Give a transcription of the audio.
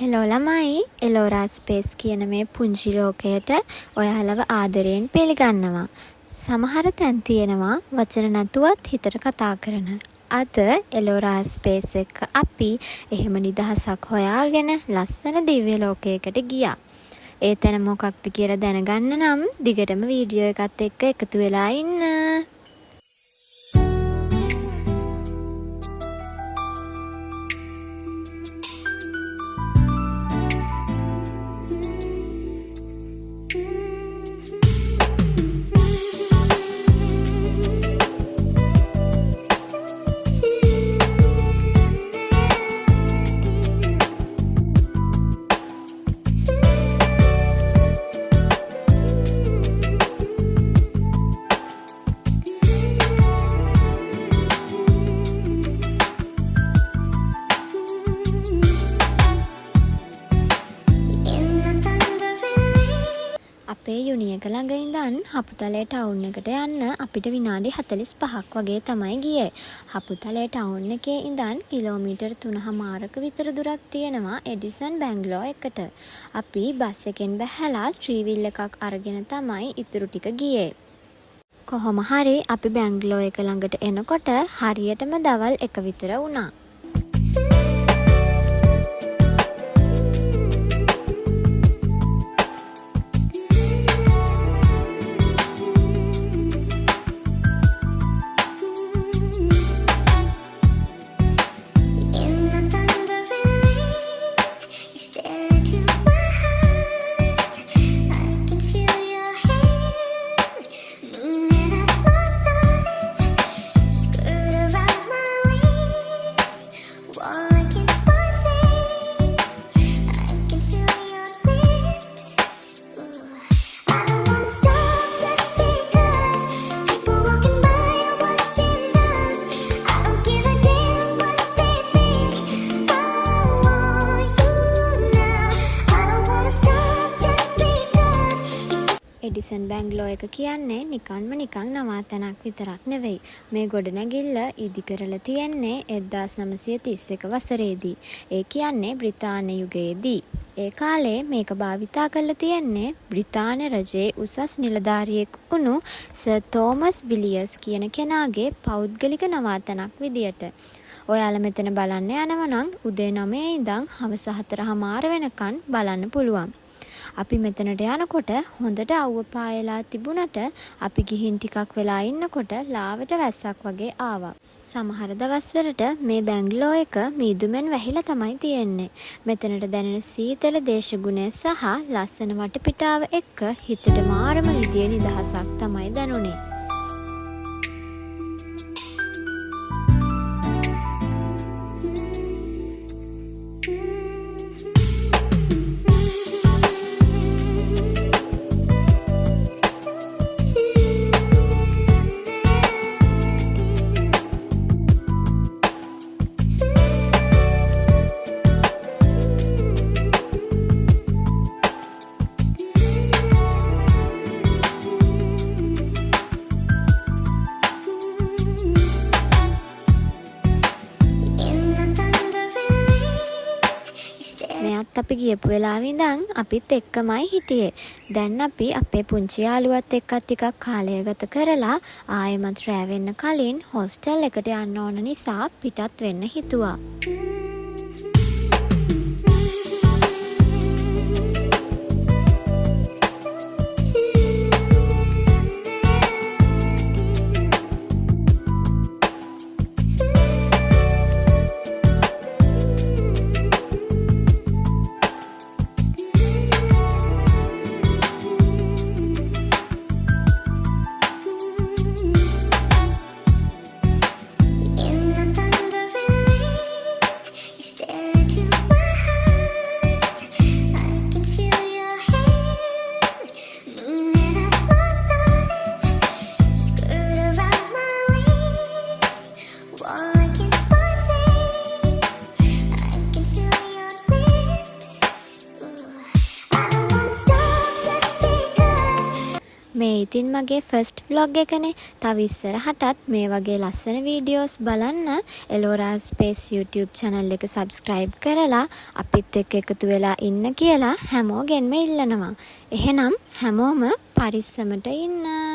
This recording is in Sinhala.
හෙලෝ ළමයි, එලෝරා ස්පේස් කියන මේ පුංචි ලෝකයට ඔයාලව ආදරයෙන් පිළිගන්නවා. සමහර තැන් තියෙනවා වචන නැතුවත් හිතට කතා කරන. අද එලෝරා ස්පේස් එක්ක අපි එහෙම නිදහසක් හොයාගෙන ලස්සන දිව්‍ය ලෝකයකට ගියා. ඒ තැන මොකක්ද කියලා දැනගන්න නම් දිගටම වීඩියෝ එකත් එක්ක එකතු වෙලා ඉන්න. අපේ යුනියක ළඟ ඉඳන් හපුතලේ ටවුන් එකට යන්න අපිට විනාඩි 45ක් වගේ තමයි ගියේ. හපුතලේ ටවුන් එකේ ඉඳන් කිලෝමීටර් 3.5ක විතර දුරක් තියෙනවා එඩිසන් බැංගලෝ එකට. අපි බස් එකෙන් බැහැලා ත්‍රිවිල් එකක් අරගෙන තමයි ඉතුරු ටික ගියේ. කොහොම හරි අපි බැංගලෝ එක ළඟට එනකොට හරියටම දවල් 1 විතර වුණා. එඩිසන් බැංගලෝ එක කියන්නේ නිකන්ම නිකන් නවාතැනක් විතරක් නෙවෙයි. මේ ගොඩනැගිල්ල ඉදි කරලා තියෙන්නේ 1931 වසරේදී. ඒ කියන්නේ බ්‍රිතාන්‍ය යුගයේදී. ඒ කාලේ මේක භාවිතා කරලා තියෙන්නේ බ්‍රිතාන්‍ය රජයේ උසස් නිලධාරියෙක් වුණු සර් තෝමස් විලියර්ස් කියන කෙනාගේ පෞද්ගලික නවාතැනක් විදියට. ඔයාලා මෙතන බලන්න යනවා නම් උදේ 9 ඉඳන් හවස 4:00 වෙනකන් බලන්න පුළුවන්. අපි මෙතනට යනකොට හොඳට අවුව පායලා තිබුණට අපි ගිහින් ටිකක් වෙලා ඉන්නකොට ලාවට වැස්සක් වගේ ආවා. සමහර දවස්වලට මේ බැංගලෝ එක මීදුමෙන් වැහිලා තමයි තියෙන්නේ. මෙතනට දැනෙන සීතල දේශගුණය සහ ලස්සන වටපිටාව එක්ක හිතට මාරම විදියේ නිදහසක් තමයි දැනුනේ. මෙයත් අපි ගියපු වෙලාවෙ ඉඳන් අපිත් එක්කමයි හිටියේ. දැන් අපි අපේ පුංචි යාළුවත් එක්ක ටිකක් කාලය ගත කරලා ආයෙමත් රෑ වෙන්න කලින් හොස්ටල් එකට යන්න ඕන නිසා පිටත් වෙන්න හිතුවා. මේ ඉතින් මගේ ෆස්ට් vlog එකනේ. තව ඉස්සරහටත් මේ වගේ ලස්සන වීඩියෝස් බලන්න එලෝරා ස්පේස් YouTube channel එක subscribe කරලා අපිත් එක්ක එකතු වෙලා ඉන්න කියලා හැමෝගෙන්ම ඉල්ලනවා. එහෙනම් හැමෝම පරිස්සමට ඉන්න.